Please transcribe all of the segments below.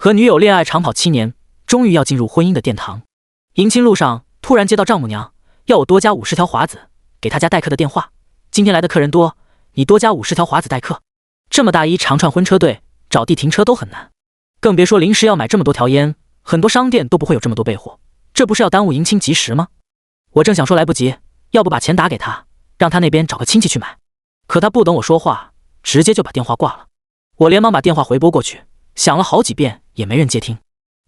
和女友恋爱长跑7年，终于要进入婚姻的殿堂。迎亲路上突然接到丈母娘要我多加50条华子给她家待客的电话，今天来的客人多，你多加50条华子待客。这么大一长串婚车队，找地停车都很难，更别说临时要买这么多条烟，很多商店都不会有这么多备货，这不是要耽误迎亲吉时吗？我正想说来不及，要不把钱打给他，让他那边找个亲戚去买，可他不等我说话，直接就把电话挂了。我连忙把电话回拨过去，响了好几遍也没人接听，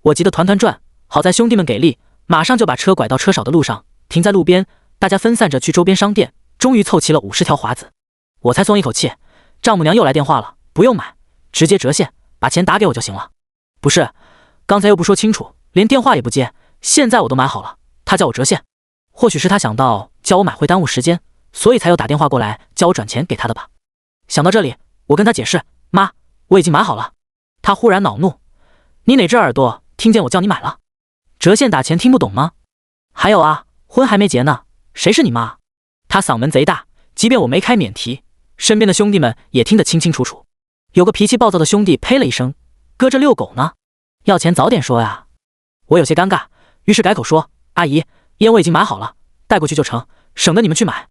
我急得团团转，好在兄弟们给力，马上就把车拐到车少的路上，停在路边，大家分散着去周边商店，终于凑齐了50条华子，我才松一口气。丈母娘又来电话了，不用买，直接折现，把钱打给我就行了。不是，刚才又不说清楚，连电话也不接，现在我都买好了，他叫我折现，或许是他想到叫我买会耽误时间，所以才又打电话过来叫我转钱给他的吧。想到这里，我跟他解释，妈，我已经买好了。他忽然恼怒，你哪只耳朵听见我叫你买了？折现打钱听不懂吗？还有啊，婚还没结呢，谁是你妈？他嗓门贼大，即便我没开免提，身边的兄弟们也听得清清楚楚。有个脾气暴躁的兄弟呸了一声，搁这遛狗呢，要钱早点说呀。我有些尴尬，于是改口说，阿姨，烟我已经买好了，带过去就成，省得你们去买。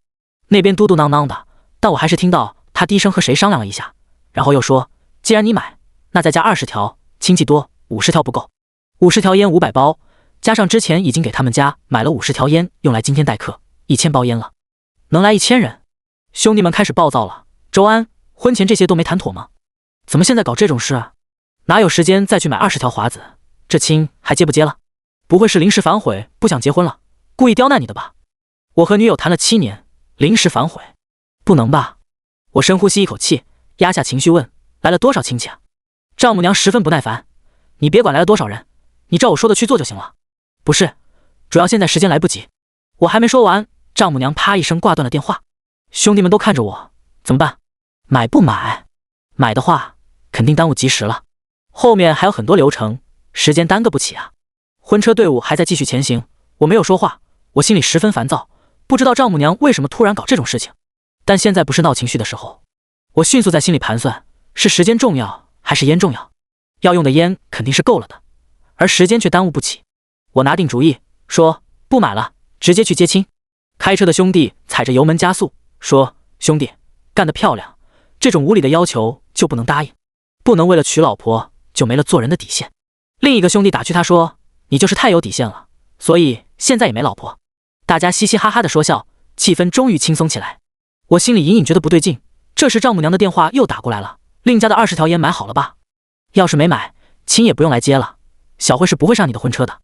那边嘟嘟囔囔的，但我还是听到他低声和谁商量了一下，然后又说，既然你买，那再加20条，亲戚多50条不够，50条烟500包，加上之前已经给他们家买了50条烟用来今天待客，1000包烟了，能来1000人。兄弟们开始暴躁了，周安，婚前这些都没谈妥吗？怎么现在搞这种事啊？哪有时间再去买20条华子？这亲还接不接了？不会是临时反悔不想结婚了，故意刁难你的吧？我和女友谈了7年，临时反悔？不能吧？我深呼吸一口气，压下情绪问，来了多少亲戚啊？丈母娘十分不耐烦，你别管来了多少人，你照我说的去做就行了。不是，主要现在时间来不及。我还没说完，丈母娘啪一声挂断了电话。兄弟们都看着我，怎么办？买不买？买的话肯定耽误吉时了，后面还有很多流程，时间耽搁不起啊。婚车队伍还在继续前行，我没有说话，我心里十分烦躁，不知道丈母娘为什么突然搞这种事情，但现在不是闹情绪的时候。我迅速在心里盘算，是时间重要还是烟重要？要用的烟肯定是够了的，而时间却耽误不起。我拿定主意，说不买了，直接去接亲。开车的兄弟踩着油门加速，说，兄弟，干得漂亮，这种无理的要求就不能答应，不能为了娶老婆就没了做人的底线。另一个兄弟打趣他说，你就是太有底线了，所以现在也没老婆。大家嘻嘻哈哈的说笑，气氛终于轻松起来。我心里隐隐觉得不对劲，这时丈母娘的电话又打过来了，另家的20条烟买好了吧？要是没买，亲也不用来接了，小慧是不会上你的婚车的。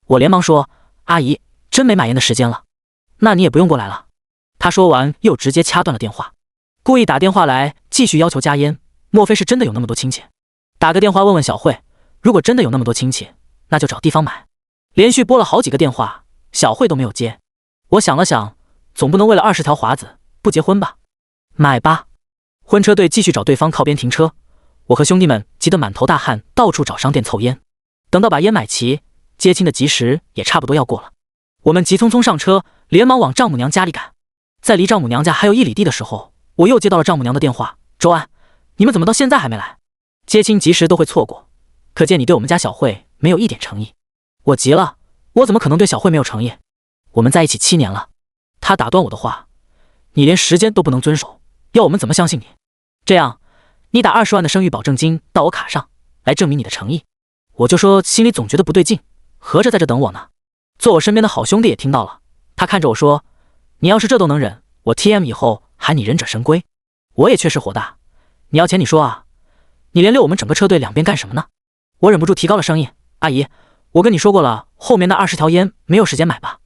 我连忙说，阿姨，真没买烟的时间了，那你也不用过来了。他说完又直接掐断了电话，故意打电话来继续要求加烟，莫非是真的有那么多亲戚？打个电话问问小慧，如果真的有那么多亲戚，那就找地方买。连续拨了好几个电话，小慧都没有接。我想了想，总不能为了20条华子不结婚吧？买吧。婚车队继续找对方靠边停车，我和兄弟们急得满头大汗，到处找商店凑烟。等到把烟买齐，接亲的吉时也差不多要过了。我们急匆匆上车，连忙往丈母娘家里赶。在离丈母娘家还有1里地的时候，我又接到了丈母娘的电话，周安，你们怎么到现在还没来？接亲吉时都会错过，可见你对我们家小慧没有一点诚意。我急了，我怎么可能对小慧没有诚意？我们在一起7年了。他打断我的话，你连时间都不能遵守，要我们怎么相信你？这样，你打20万的生育保证金到我卡上，来证明你的诚意。我就说心里总觉得不对劲，合着在这等我呢。坐我身边的好兄弟也听到了，他看着我说，你要是这都能忍，我 TM 以后喊你忍者神龟。我也确实火大，你要钱你说啊，你连溜我们整个车队两边干什么呢？我忍不住提高了声音，阿姨，我跟你说过了，后面那20条烟没有时间买吧？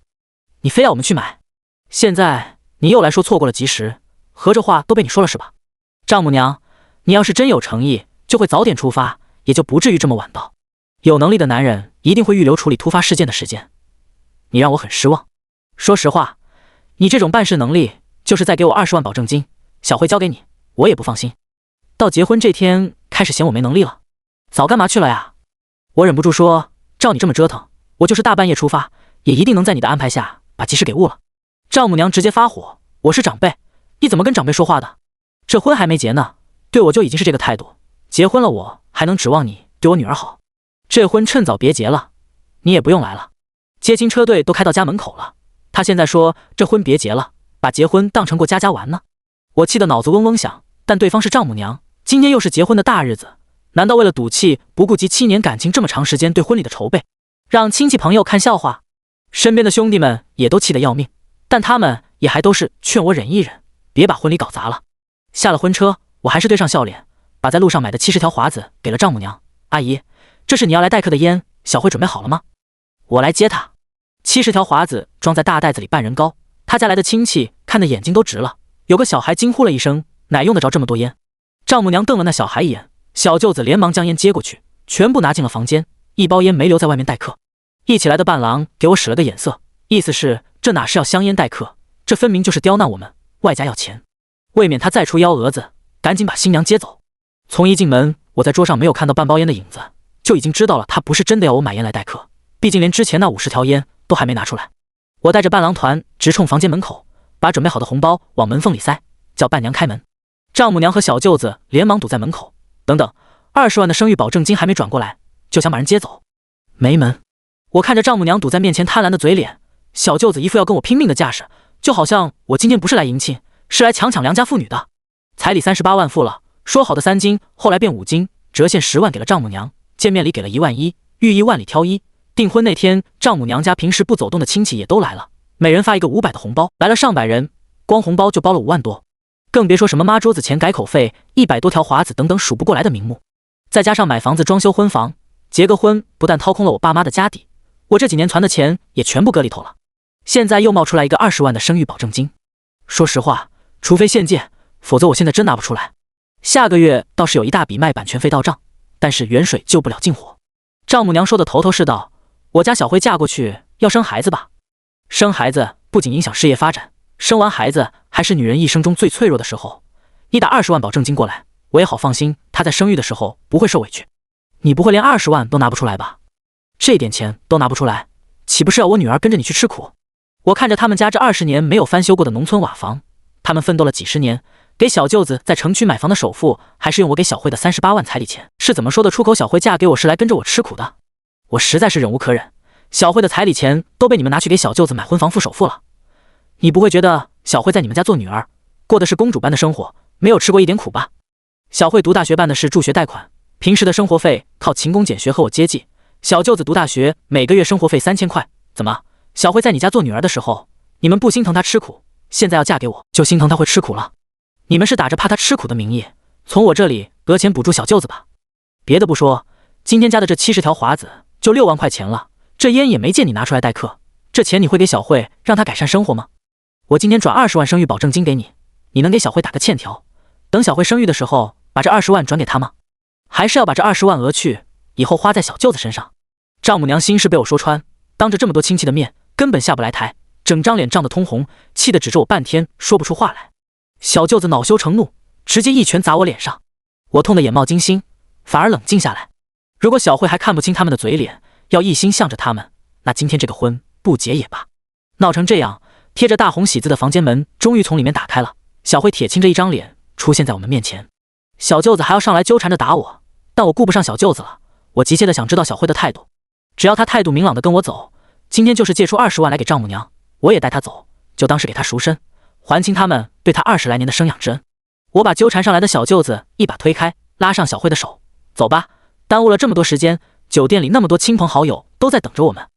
你非要我们去买，现在你又来说错过了吉时，合着话都被你说了是吧？丈母娘，你要是真有诚意，就会早点出发，也就不至于这么晚到。有能力的男人一定会预留处理突发事件的时间，你让我很失望。说实话，你这种办事能力，就是在给我20万保证金，小慧交给你，我也不放心。到结婚这天开始嫌我没能力了，早干嘛去了呀？我忍不住说，照你这么折腾，我就是大半夜出发，也一定能在你的安排下把吉时给误了。丈母娘直接发火，我是长辈，你怎么跟长辈说话的？这婚还没结呢，对我就已经是这个态度，结婚了我还能指望你对我女儿好？这婚趁早别结了，你也不用来了。接亲车队都开到家门口了，他现在说这婚别结了，把结婚当成过家家玩呢。我气得脑子嗡嗡响，但对方是丈母娘，今天又是结婚的大日子，难道为了赌气不顾及7年感情这么长时间对婚礼的筹备，让亲戚朋友看笑话？身边的兄弟们也都气得要命，但他们也还都是劝我忍一忍，别把婚礼搞砸了。下了婚车，我还是对上笑脸，把在路上买的70条华子给了丈母娘。阿姨，这是你要来待客的烟，小慧准备好了吗？我来接她。70条华子装在大袋子里半人高，他家来的亲戚看得眼睛都直了，有个小孩惊呼了一声，哪用得着这么多烟？丈母娘瞪了那小孩一眼，小舅子连忙将烟接过去，全部拿进了房间，一包烟没留在外面待客。一起来的伴郎给我使了个眼色，意思是这哪是要香烟待客，这分明就是刁难我们，外加要钱。未免他再出幺蛾子，赶紧把新娘接走。从一进门，我在桌上没有看到半包烟的影子，就已经知道了他不是真的要我买烟来待客，毕竟连之前那50条烟都还没拿出来。我带着伴郎团直冲房间门口，把准备好的红包往门缝里塞，叫伴娘开门。丈母娘和小舅子连忙堵在门口，等等，20万的生育保证金还没转过来，就想把人接走。没门！我看着丈母娘堵在面前贪婪的嘴脸，小舅子一副要跟我拼命的架势，就好像我今天不是来迎亲，是来强抢良家妇女的。彩礼38万付了，说好的3金后来变5金，折现10万给了丈母娘，见面礼给了1万1，寓意万里挑一。订婚那天，丈母娘家平时不走动的亲戚也都来了，每人发一个500的红包，来了上百人，光红包就包了5万多，更别说什么抹桌子钱、改口费、100多条华子等等数不过来的名目。再加上买房子、装修婚房，结个婚不但掏空了我爸妈的家底，我这几年攒的钱也全部搁里头了。现在又冒出来一个20万的生育保证金，说实话，除非现借，否则我现在真拿不出来。下个月倒是有一大笔卖版权费到账，但是远水救不了近火。丈母娘说的头头是道，我家小慧嫁过去要生孩子吧？生孩子不仅影响事业发展，生完孩子还是女人一生中最脆弱的时候。你打20万保证金过来，我也好放心，她在生育的时候不会受委屈。你不会连20万都拿不出来吧？这点钱都拿不出来，岂不是要我女儿跟着你去吃苦？我看着他们家这20年没有翻修过的农村瓦房，他们奋斗了几十年，给小舅子在城区买房的首付还是用我给小慧的38万彩礼钱，是怎么说得出口小慧嫁给我是来跟着我吃苦的？我实在是忍无可忍，小慧的彩礼钱都被你们拿去给小舅子买婚房付首付了。你不会觉得小慧在你们家做女儿，过的是公主般的生活，没有吃过一点苦吧？小慧读大学办的是助学贷款，平时的生活费靠勤工俭学和我接济。小舅子读大学每个月生活费3000块，怎么？小慧在你家做女儿的时候，你们不心疼她吃苦，现在要嫁给我，就心疼她会吃苦了？你们是打着怕她吃苦的名义，从我这里讹钱补助小舅子吧？别的不说，今天加的这70条华子就6万块钱了，这烟也没见你拿出来待客，这钱你会给小慧让她改善生活吗？我今天转20万生育保证金给你，你能给小慧打个欠条，等小慧生育的时候把这20万转给她吗？还是要把这20万讹去，以后花在小舅子身上？丈母娘心事被我说穿，当着这么多亲戚的面根本下不来台，整张脸涨得通红，气得指着我半天说不出话来。小舅子恼羞成怒，直接一拳砸我脸上，我痛得眼冒金星，反而冷静下来。如果小慧还看不清他们的嘴脸，要一心向着他们，那今天这个婚不结也罢。闹成这样，贴着大红喜字的房间门终于从里面打开了，小慧铁青着一张脸出现在我们面前。小舅子还要上来纠缠着打我，但我顾不上小舅子了，我急切的想知道小慧的态度。只要她态度明朗的跟我走，今天就是借出20万来给丈母娘，我也带她走，就当是给她赎身，还清他们对她20来年的生养之恩。我把纠缠上来的小舅子一把推开，拉上小慧的手，走吧，耽误了这么多时间，酒店里那么多亲朋好友都在等着我们。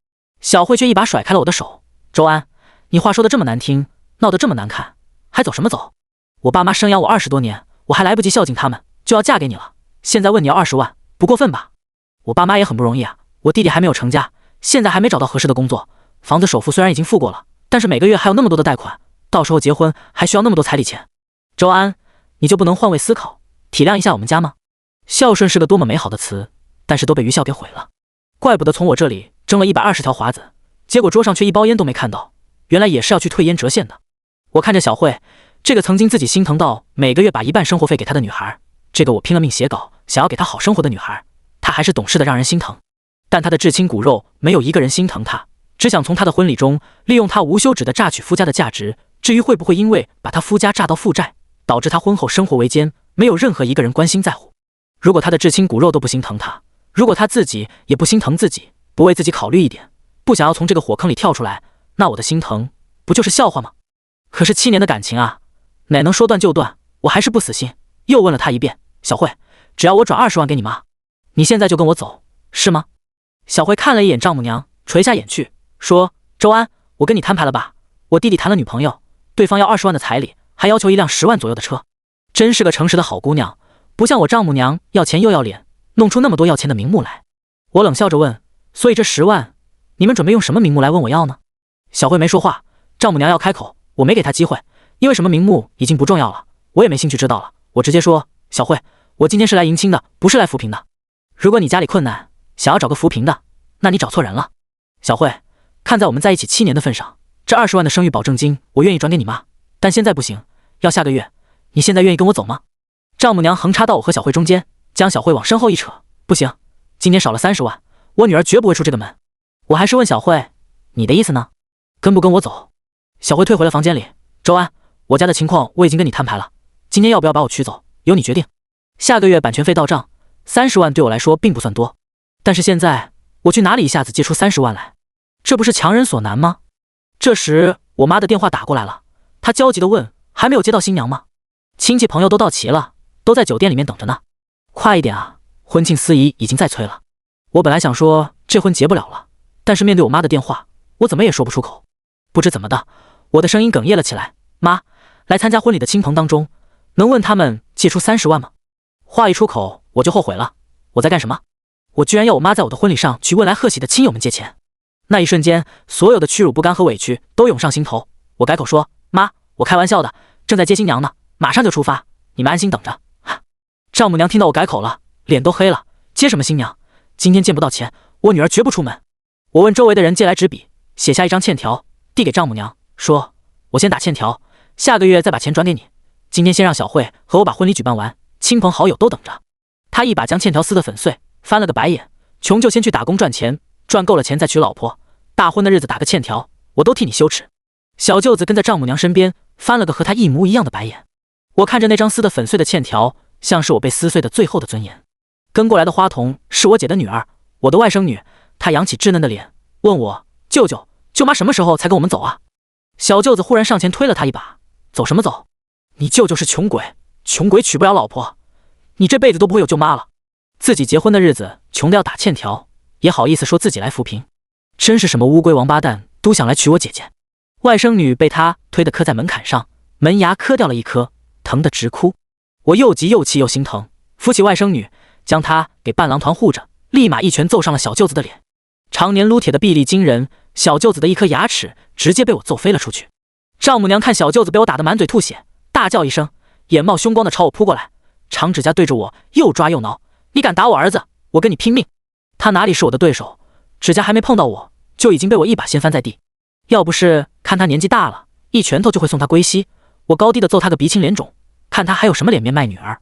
小慧却一把甩开了我的手，周安，你话说的这么难听，闹得这么难看，还走什么走？我爸妈生养我20多年，我还来不及孝敬他们，就要嫁给你了，现在问你要20万，不过分吧？我爸妈也很不容易啊，我弟弟还没有成家，现在还没找到合适的工作，房子首付虽然已经付过了，但是每个月还有那么多的贷款，到时候结婚还需要那么多彩礼钱。周安，你就不能换位思考，体谅一下我们家吗？孝顺是个多么美好的词，但是都被愚孝给毁了。怪不得从我这里争了120条华子，结果桌上却一包烟都没看到，原来也是要去退烟折现的。我看着小慧，这个曾经自己心疼到每个月把1半生活费给她的女孩，这个我拼了命写稿想要给她好生活的女孩，她还是懂事的让人心疼。但她的至亲骨肉没有一个人心疼她，只想从她的婚礼中利用她无休止的榨取夫家的价值，至于会不会因为把她夫家榨到负债，导致她婚后生活维艰，没有任何一个人关心在乎。如果她的至亲骨肉都不心疼她，如果他自己也不心疼自己，不为自己考虑一点，不想要从这个火坑里跳出来，那我的心疼不就是笑话吗？可是7年的感情啊，哪能说断就断？我还是不死心，又问了他一遍：小慧，只要我转20万给你妈，你现在就跟我走，是吗？小慧看了一眼丈母娘，垂下眼去，说：周安，我跟你摊牌了吧，我弟弟谈了女朋友，对方要20万的彩礼，还要求一辆10万左右的车，真是个诚实的好姑娘，不像我丈母娘要钱又要脸，弄出那么多要钱的名目来。我冷笑着问：所以这10万，你们准备用什么名目来问我要呢？小慧没说话，丈母娘要开口，我没给她机会，因为什么名目已经不重要了，我也没兴趣知道了。我直接说：小慧，我今天是来迎亲的，不是来扶贫的。如果你家里困难，想要找个扶贫的，那你找错人了。小慧，看在我们在一起7年的份上，这20万的生育保证金我愿意转给你妈，但现在不行，要下个月。你现在愿意跟我走吗？丈母娘横插到我和小慧中间，将小慧往身后一扯：不行，今年少了30万，我女儿绝不会出这个门。我还是问小慧，你的意思呢？跟不跟我走？小慧退回了房间里。周安，我家的情况我已经跟你摊牌了，今天要不要把我娶走，由你决定。下个月版权费到账，30万对我来说并不算多，但是现在我去哪里一下子借出30万来？这不是强人所难吗？这时我妈的电话打过来了，她焦急地问：还没有接到新娘吗？亲戚朋友都到齐了，都在酒店里面等着呢，快一点啊，婚庆司仪已经在催了。我本来想说这婚结不了了，但是面对我妈的电话，我怎么也说不出口。不知怎么的，我的声音哽咽了起来：妈，来参加婚礼的亲朋当中，能问他们借出30万吗？话一出口我就后悔了，我在干什么？我居然要我妈在我的婚礼上去问来贺喜的亲友们借钱。那一瞬间，所有的屈辱不甘和委屈都涌上心头。我改口说：妈，我开玩笑的，正在接新娘呢，马上就出发，你们安心等着。丈母娘听到我改口了，脸都黑了，接什么新娘？今天见不到钱，我女儿绝不出门。我问周围的人借来纸笔，写下一张欠条，递给丈母娘，说：我先打欠条，下个月再把钱转给你，今天先让小慧和我把婚礼举办完，亲朋好友都等着。她一把将欠条撕得粉碎，翻了个白眼：穷就先去打工赚钱，赚够了钱再娶老婆，大婚的日子打个欠条，我都替你羞耻。小舅子跟在丈母娘身边，翻了个和她一模一样的白眼。我看着那张撕得粉碎的欠条，像是我被撕碎的最后的尊严。跟过来的花童是我姐的女儿，我的外甥女，她扬起稚嫩的脸，问我：舅舅、舅妈什么时候才跟我们走啊？小舅子忽然上前推了她一把：走什么走？你舅舅是穷鬼，穷鬼娶不了老婆，你这辈子都不会有舅妈了。自己结婚的日子穷得要打欠条，也好意思说自己来扶贫，真是什么乌龟王八蛋都想来娶我姐姐。外甥女被他推得磕在门槛上，门牙磕掉了一颗，疼得直哭。我又急又气又心疼，扶起外甥女，将她给伴郎团护着，立马一拳揍上了小舅子的脸。常年撸铁的臂力惊人，小舅子的一颗牙齿直接被我揍飞了出去。丈母娘看小舅子被我打得满嘴吐血，大叫一声，眼冒凶光的朝我扑过来，长指甲对着我又抓又挠：你敢打我儿子，我跟你拼命！他哪里是我的对手，指甲还没碰到我，就已经被我一把掀翻在地。要不是看他年纪大了，一拳头就会送他归西，我高低的揍他个鼻青脸肿，看他还有什么脸面卖女儿。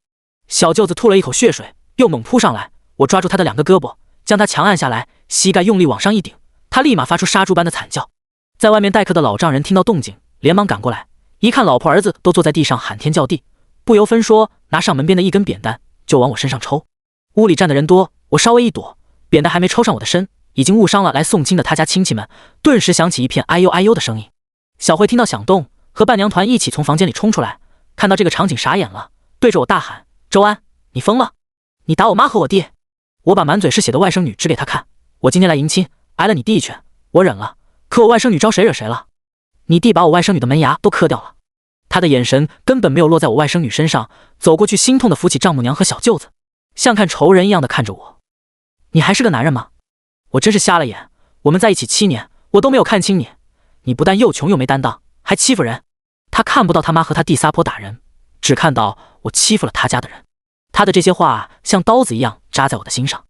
小舅子吐了一口血水，又猛扑上来，我抓住他的2个胳膊，将他强按下来，膝盖用力往上一顶，他立马发出杀猪般的惨叫。在外面待客的老丈人听到动静，连忙赶过来，一看老婆儿子都坐在地上喊天叫地，不由分说拿上门边的一根扁担就往我身上抽。屋里站的人多，我稍微一躲，扁担还没抽上我的身，已经误伤了来送亲的他家亲戚们，顿时响起一片哎呦哎呦的声音。小慧听到响动，和伴娘团一起从房间里冲出来，看到这个场景傻眼了，对着我大喊：周安，你疯了？你打我妈和我弟！我把满嘴是血的外甥女指给他看：我今天来迎亲，挨了你弟一拳，我忍了，可我外甥女招谁惹谁了？你弟把我外甥女的门牙都磕掉了。他的眼神根本没有落在我外甥女身上，走过去心痛的扶起丈母娘和小舅子，像看仇人一样的看着我：你还是个男人吗？我真是瞎了眼，我们在一起7年，我都没有看清你，你不但又穷又没担当，还欺负人。他看不到他妈和他弟撒泼打人，只看到我欺负了他家的人。他的这些话像刀子一样扎在我的心上。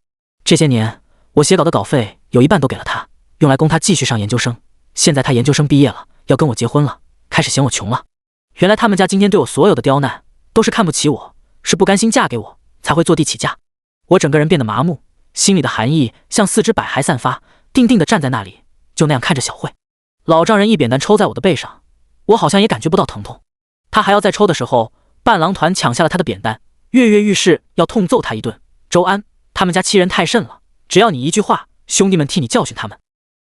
这些年我写稿的稿费有一半都给了他，用来供他继续上研究生。现在他研究生毕业了，要跟我结婚了，开始嫌我穷了。原来他们家今天对我所有的刁难都是看不起我，是不甘心嫁给我才会坐地起价。我整个人变得麻木，心里的寒意像4只百骸散发，定定地站在那里，就那样看着小慧。老丈人一扁担抽在我的背上，我好像也感觉不到疼痛。他还要再抽的时候，伴郎团抢下了他的扁担，跃跃欲试要痛揍他一顿。周安，他们家欺人太甚了，只要你一句话，兄弟们替你教训他们。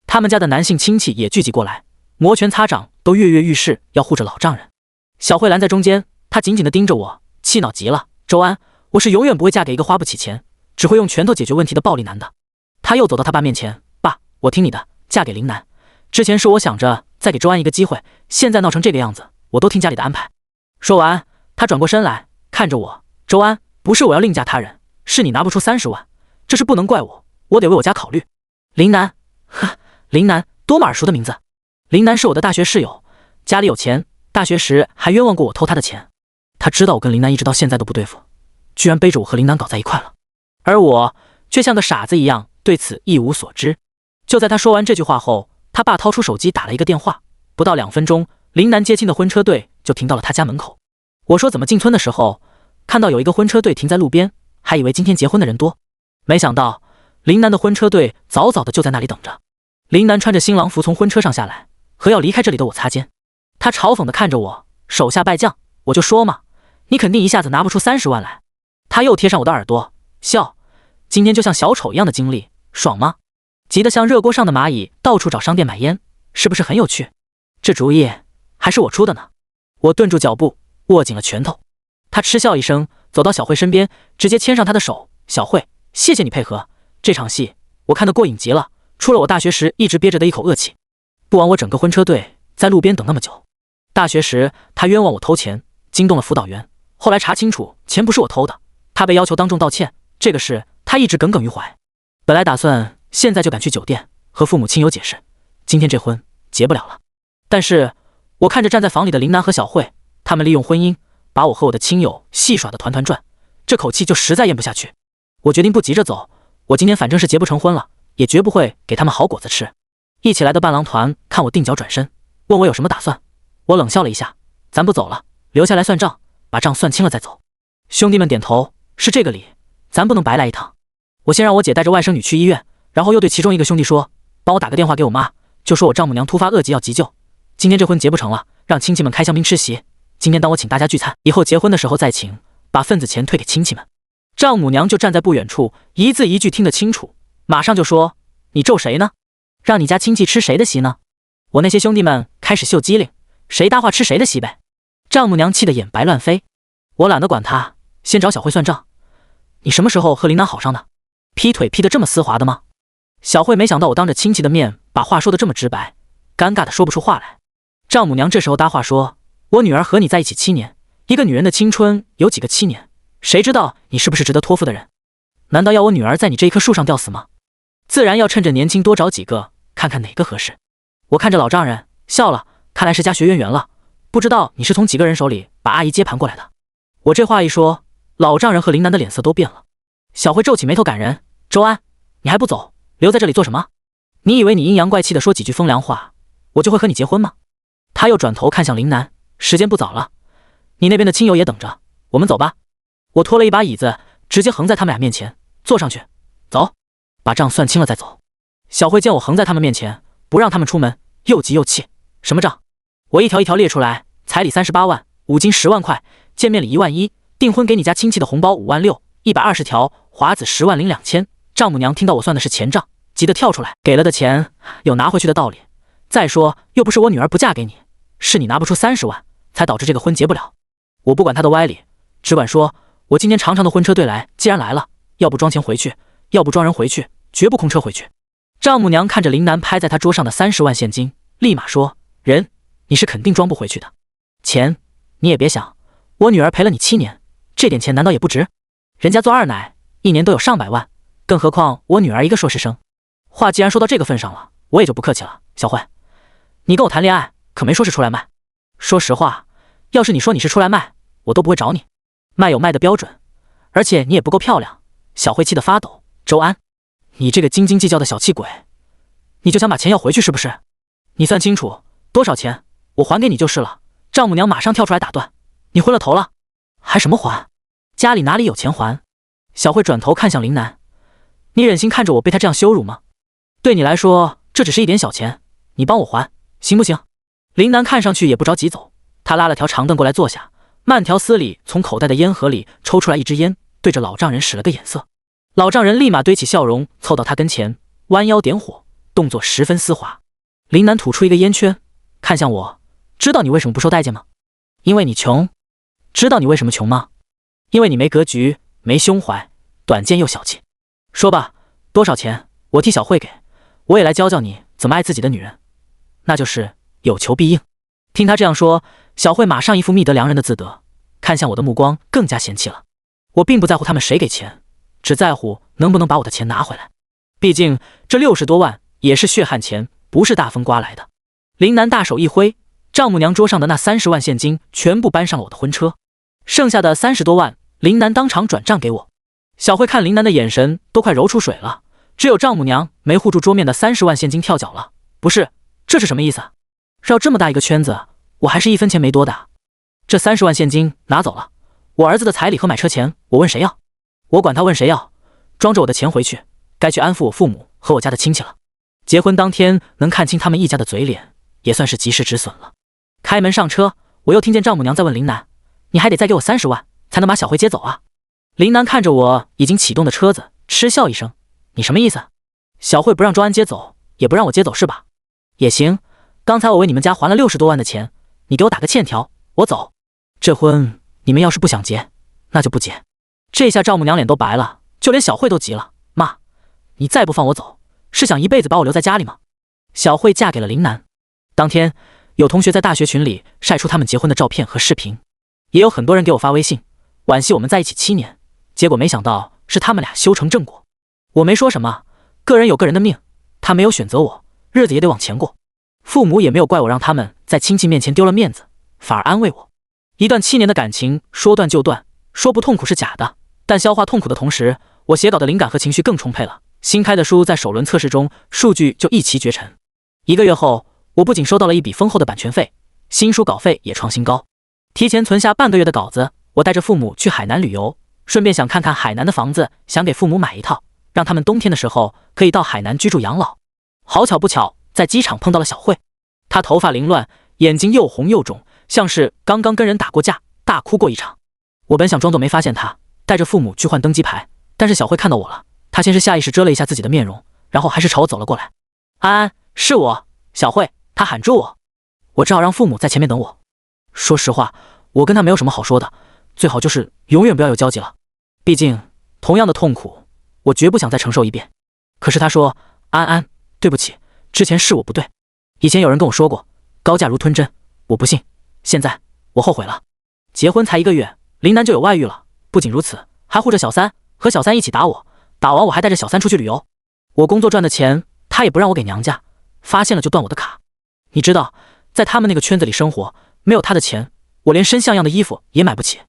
他们家的男性亲戚也聚集过来，摩拳擦掌，都跃跃欲试，要护着老丈人。小慧拦在中间，她紧紧地盯着我，气恼极了。周安，我是永远不会嫁给一个花不起钱，只会用拳头解决问题的暴力男的。他又走到他爸面前，爸，我听你的，嫁给林南。之前是我想着再给周安一个机会，现在闹成这个样子，我都听家里的安排。说完，他转过身来看着我，周安，不是我要另嫁他人，是你拿不出30万，这事不能怪我，我得为我家考虑。林南，呵，林南，多么耳熟的名字。林南是我的大学室友，家里有钱，大学时还冤枉过我偷他的钱。他知道我跟林南一直到现在都不对付，居然背着我和林南搞在一块了，而我却像个傻子一样对此一无所知。就在他说完这句话后，他爸掏出手机打了一个电话，不到2分钟，林南接亲的婚车队就停到了他家门口。我说怎么进村的时候，看到有一个婚车队停在路边，还以为今天结婚的人多，没想到林南的婚车队早早的就在那里等着。林南穿着新郎服从婚车上下来，和要离开这里的我擦肩。他嘲讽的看着我，手下败将，我就说嘛，你肯定一下子拿不出30万来。他又贴上我的耳朵，笑，今天就像小丑一样的经历，爽吗？急得像热锅上的蚂蚁，到处找商店买烟，是不是很有趣？这主意还是我出的呢。我顿住脚步，握紧了拳头。他嗤笑一声，走到小慧身边，直接牵上她的手。小慧，谢谢你配合，这场戏我看得过瘾极了，出了我大学时一直憋着的一口恶气。不枉我整个婚车队在路边等那么久。大学时他冤枉我偷钱，惊动了辅导员，后来查清楚钱不是我偷的，他被要求当众道歉，这个事他一直耿耿于怀。本来打算现在就赶去酒店和父母亲友解释，今天这婚结不了了。但是我看着站在房里的林南和小慧，他们利用婚姻把我和我的亲友戏耍得团团转，这口气就实在咽不下去。我决定不急着走，我今天反正是结不成婚了，也绝不会给他们好果子吃。一起来的伴郎团看我定脚转身，问我有什么打算。我冷笑了一下，咱不走了，留下来算账，把账算清了再走。兄弟们点头，是这个理，咱不能白来一趟。我先让我姐带着外甥女去医院，然后又对其中一个兄弟说，帮我打个电话给我妈，就说我丈母娘突发恶疾要急救，今天这婚结不成了，让亲戚们开香槟吃席，今天当我请大家聚餐，以后结婚的时候再请，把份子钱退给亲戚们。丈母娘就站在不远处，一字一句听得清楚，马上就说，你咒谁呢？让你家亲戚吃谁的席呢？我那些兄弟们开始秀机灵，谁搭话吃谁的席呗。丈母娘气得眼白乱飞，我懒得管她，先找小慧算账。你什么时候和林南好上的？劈腿劈得这么丝滑的吗？小慧没想到我当着亲戚的面把话说得这么直白，尴尬的说不出话来。丈母娘这时候搭话说，我女儿和你在一起7年，一个女人的青春有几个7年，谁知道你是不是值得托付的人？难道要我女儿在你这一棵树上吊死吗？自然要趁着年轻多找几个，看看哪个合适。我看着老丈人笑了，看来是家学渊源了，不知道你是从几个人手里把阿姨接盘过来的。我这话一说，老丈人和林南的脸色都变了。小慧皱起眉头赶人，周安，你还不走，留在这里做什么？你以为你阴阳怪气的说几句风凉话，我就会和你结婚吗？他又转头看向林南，时间不早了，你那边的亲友也等着，我们走吧。我拖了一把椅子，直接横在他们俩面前，坐上去，走，把账算清了再走。小慧见我横在他们面前，不让他们出门，又急又气，什么账？我一条一条列出来，彩礼38万，5金10万块，见面礼1万1，订婚给你家亲戚的红包5万6，120条，华子10万0两千。丈母娘听到我算的是钱账，急得跳出来，给了的钱有拿回去的道理。再说又不是我女儿不嫁给你，是你拿不出30万，才导致这个婚结不了。我不管他的歪理，只管说我今天长长的婚车队来，既然来了，要不装钱回去，要不装人回去，绝不空车回去。丈母娘看着林南拍在他桌上的30万现金，立马说，人你是肯定装不回去的，钱你也别想，我女儿陪了你7年，这点钱难道也不值？人家做二奶1年都有上百万，更何况我女儿一个硕士生。话既然说到这个份上了，我也就不客气了。小慧，你跟我谈恋爱可没说是出来卖，说实话，要是你说你是出来卖，我都不会找你。卖有卖的标准，而且你也不够漂亮。小慧气得发抖，周安，你这个斤斤计较的小气鬼，你就想把钱要回去是不是？你算清楚多少钱，我还给你就是了。丈母娘马上跳出来打断，你昏了头了，还什么还？家里哪里有钱还？小慧转头看向林南，你忍心看着我被他这样羞辱吗？对你来说这只是一点小钱，你帮我还行不行？林南看上去也不着急走，他拉了条长凳过来坐下，慢条斯理从口袋的烟盒里抽出来一支烟，对着老丈人使了个眼色。老丈人立马堆起笑容，凑到他跟前，弯腰点火，动作十分丝滑。林南吐出一个烟圈，看向我，知道你为什么不受待见吗？因为你穷。知道你为什么穷吗？因为你没格局，没胸怀，短见又小气。说吧，多少钱？我替小慧给，我也来教教你怎么爱自己的女人，那就是有求必应。听他这样说，小慧马上一副觅得良人的自得，看向我的目光更加嫌弃了。我并不在乎他们谁给钱，只在乎能不能把我的钱拿回来。毕竟这60多万也是血汗钱，不是大风刮来的。林南大手一挥，丈母娘桌上的那30万现金全部搬上了我的婚车，剩下的30多万，林南当场转账给我。小慧看林南的眼神都快揉出水了，只有丈母娘没护住桌面的30万现金跳脚了。不是，这是什么意思？绕这么大一个圈子，我还是1分钱没多的。这30万现金拿走了，我儿子的彩礼和买车钱，我问谁要？我管他问谁要，装着我的钱回去，该去安抚我父母和我家的亲戚了。结婚当天能看清他们一家的嘴脸，也算是及时止损了。开门上车，我又听见丈母娘在问林南：“你还得再给我30万，才能把小慧接走啊？”林南看着我已经启动的车子，嗤笑一声：“你什么意思？小慧不让周安接走，也不让我接走是吧？也行，刚才我为你们家还了60多万的钱，你给我打个欠条，我走。这婚你们要是不想结，那就不结。”这下丈母娘脸都白了，就连小慧都急了：“妈，你再不放我走，是想一辈子把我留在家里吗？”小慧嫁给了林南。当天，有同学在大学群里晒出他们结婚的照片和视频，也有很多人给我发微信，惋惜我们在一起7年，结果没想到是他们俩修成正果。我没说什么，个人有个人的命，他没有选择我，日子也得往前过。父母也没有怪我让他们在亲戚面前丢了面子，反而安慰我。一段7年的感情，说断就断，说不痛苦是假的，但消化痛苦的同时，我写稿的灵感和情绪更充沛了。新开的书在首轮测试中，数据就一骑绝尘。1个月后，我不仅收到了一笔丰厚的版权费，新书稿费也创新高。提前存下半个月的稿子，我带着父母去海南旅游，顺便想看看海南的房子，想给父母买一套，让他们冬天的时候可以到海南居住养老。好巧不巧，在机场碰到了小慧，她头发凌乱，眼睛又红又肿，像是刚刚跟人打过架，大哭过一场。我本想装作没发现她，带着父母去换登机牌，但是小慧看到我了，她先是下意识遮了一下自己的面容，然后还是朝我走了过来。安安，是我，小慧。她喊住我，我只好让父母在前面等我。说实话，我跟她没有什么好说的，最好就是永远不要有交集了。毕竟同样的痛苦，我绝不想再承受一遍。可是她说：“安安，对不起，之前是我不对。以前有人跟我说过，高价如吞针，我不信。现在我后悔了。结婚才1个月，林南就有外遇了。不仅如此，还护着小三，和小三一起打我，打完我还带着小三出去旅游。我工作赚的钱，他也不让我给娘家，发现了就断我的卡。你知道，在他们那个圈子里生活，没有他的钱，我连身像样的衣服也买不起。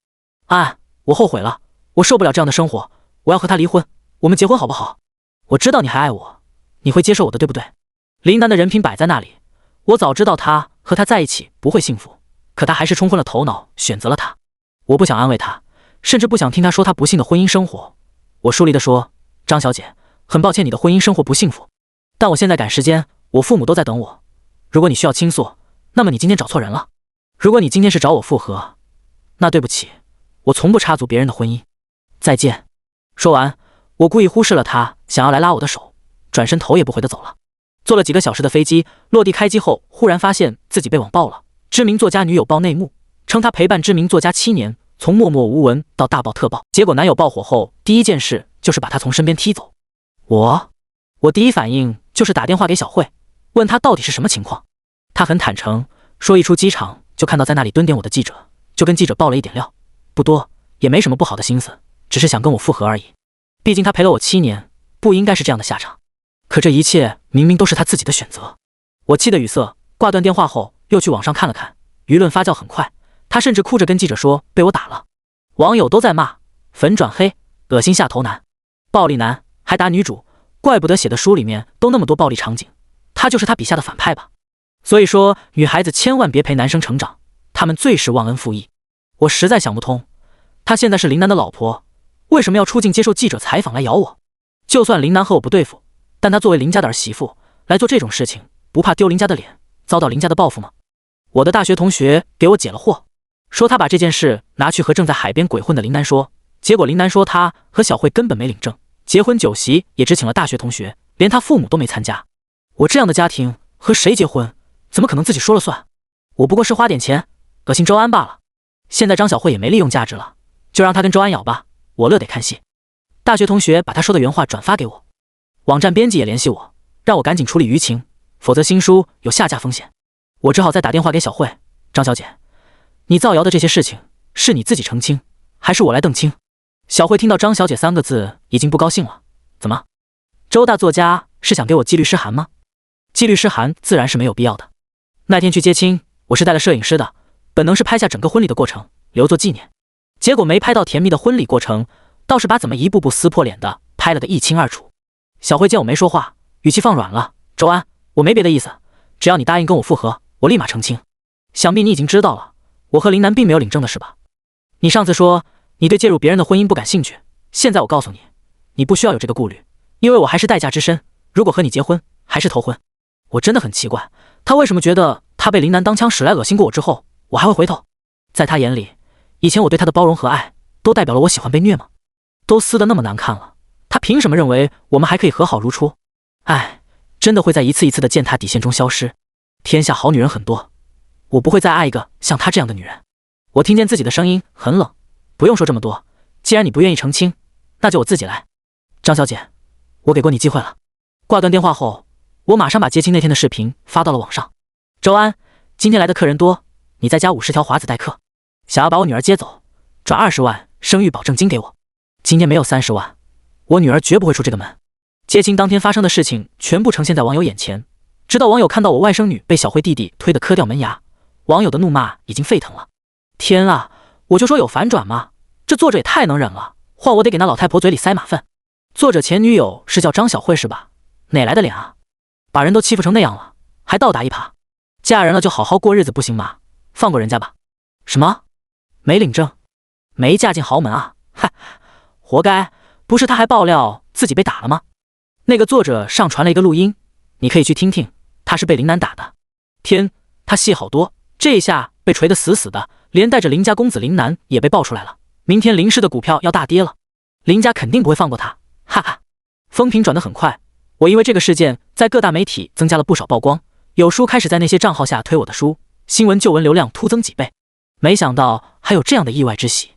安，我后悔了，我受不了这样的生活，我要和他离婚，我们结婚好不好？我知道你还爱我，你会接受我的，对不对？”林南的人品摆在那里，我早知道他和他在一起不会幸福，可他还是冲昏了头脑，选择了他。我不想安慰他，甚至不想听他说他不幸的婚姻生活。我疏离地说：“张小姐，很抱歉你的婚姻生活不幸福，但我现在赶时间，我父母都在等我。如果你需要倾诉，那么你今天找错人了。如果你今天是找我复合，那对不起，我从不插足别人的婚姻。再见。”说完，我故意忽视了他想要来拉我的手，转身头也不回地走了。坐了几个小时的飞机，落地开机后，忽然发现自己被网暴了。知名作家女友爆内幕，称他陪伴知名作家7年，从默默无闻到大爆特爆，结果男友爆火后，第一件事就是把他从身边踢走。我第一反应就是打电话给小慧，问他到底是什么情况。他很坦诚，说一出机场就看到在那里蹲点我的记者，就跟记者爆了一点料，不多，也没什么不好的心思，只是想跟我复合而已。毕竟他陪了我7年，不应该是这样的下场。可这一切明明都是他自己的选择。我气得语塞，挂断电话后又去网上看了看，舆论发酵很快，他甚至哭着跟记者说被我打了。网友都在骂粉转黑，恶心下头男，暴力男，还打女主，怪不得写的书里面都那么多暴力场景，他就是他笔下的反派吧。所以说女孩子千万别陪男生成长，他们最是忘恩负义。我实在想不通，他现在是林南的老婆，为什么要出镜接受记者采访来咬我？就算林南和我不对付，但他作为林家的儿媳妇来做这种事情，不怕丢林家的脸，遭到林家的报复吗？我的大学同学给我解了惑，说他把这件事拿去和正在海边鬼混的林南说，结果林南说他和小慧根本没领证，结婚酒席也只请了大学同学，连他父母都没参加。我这样的家庭和谁结婚，怎么可能自己说了算？我不过是花点钱恶心周安罢了。现在张小慧也没利用价值了，就让他跟周安咬吧，我乐得看戏。大学同学把他说的原话转发给我，网站编辑也联系我，让我赶紧处理舆情，否则新书有下架风险。我只好再打电话给小慧，张小姐，你造谣的这些事情是你自己澄清，还是我来澄清？小慧听到张小姐3个字已经不高兴了，怎么？周大作家是想给我寄律师函吗？寄律师函自然是没有必要的。那天去接亲，我是带了摄影师的，本能是拍下整个婚礼的过程，留作纪念。结果没拍到甜蜜的婚礼过程，倒是把怎么一步步撕破脸的拍了个一清二楚。小慧见我没说话，语气放软了，周安，我没别的意思，只要你答应跟我复合，我立马澄清。想必你已经知道了，我和林楠并没有领证的事吧？你上次说你对介入别人的婚姻不感兴趣，现在我告诉你，你不需要有这个顾虑，因为我还是待嫁之身，如果和你结婚，还是头婚。我真的很奇怪，他为什么觉得他被林楠当枪使来恶心过我之后，我还会回头？在他眼里，以前我对他的包容和爱，都代表了我喜欢被虐吗？都撕得那么难看了，他凭什么认为我们还可以和好如初？爱真的会在一次一次的践踏底线中消失。天下好女人很多，我不会再爱一个像她这样的女人。我听见自己的声音很冷，不用说这么多，既然你不愿意澄清，那就我自己来。张小姐，我给过你机会了。挂断电话后，我马上把接亲那天的视频发到了网上。周安，今天来的客人多，你再加50条华子待客。想要把我女儿接走，转20万生育保证金给我。今天没有30万，我女儿绝不会出这个门。接亲当天发生的事情全部呈现在网友眼前，直到网友看到我外甥女被小慧弟弟推得磕掉门牙，网友的怒骂已经沸腾了。天啊，我就说有反转吗？这作者也太能忍了，换我得给那老太婆嘴里塞马粪。作者前女友是叫张小慧是吧？哪来的脸啊？把人都欺负成那样了，还倒打一耙？嫁人了就好好过日子不行吗？放过人家吧。什么？没领证？没嫁进豪门啊？嗨，活该！不是他还爆料自己被打了吗？那个作者上传了一个录音，你可以去听听，他是被林楠打的。天，他戏好多，这一下被锤得死死的，连带着林家公子林楠也被爆出来了。明天林氏的股票要大跌了，林家肯定不会放过他，哈哈。风评转得很快，我因为这个事件在各大媒体增加了不少曝光，有书开始在那些账号下推我的书，新闻旧闻流量突增几倍。没想到还有这样的意外之喜。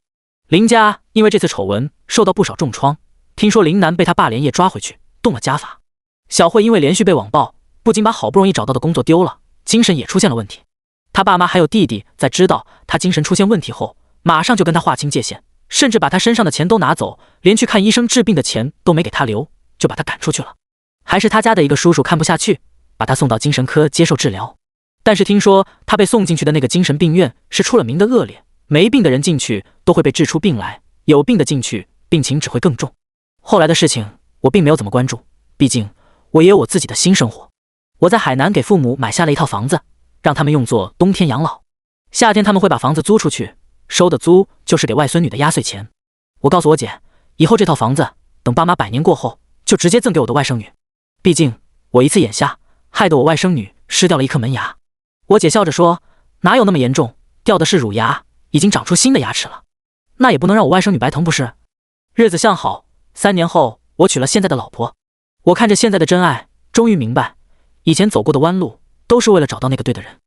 林家因为这次丑闻受到不少重创，听说林楠被他爸连夜抓回去动了家法。小慧因为连续被网暴，不仅把好不容易找到的工作丢了，精神也出现了问题。他爸妈还有弟弟在知道他精神出现问题后，马上就跟他划清界限，甚至把他身上的钱都拿走，连去看医生治病的钱都没给他留，就把他赶出去了。还是他家的一个叔叔看不下去，把他送到精神科接受治疗。但是听说他被送进去的那个精神病院是出了名的恶劣，没病的人进去都会被治出病来，有病的进去病情只会更重。后来的事情我并没有怎么关注，毕竟我也有我自己的新生活。我在海南给父母买下了一套房子，让他们用作冬天养老，夏天他们会把房子租出去，收的租就是给外孙女的压岁钱。我告诉我姐，以后这套房子等爸妈100年过后就直接赠给我的外甥女，毕竟我一次眼瞎，害得我外甥女失掉了一颗门牙。我姐笑着说，哪有那么严重，掉的是乳牙，已经长出新的牙齿了，那也不能让我外甥女白疼不是？日子向好，3年后我娶了现在的老婆。我看着现在的真爱，终于明白以前走过的弯路都是为了找到那个对的人。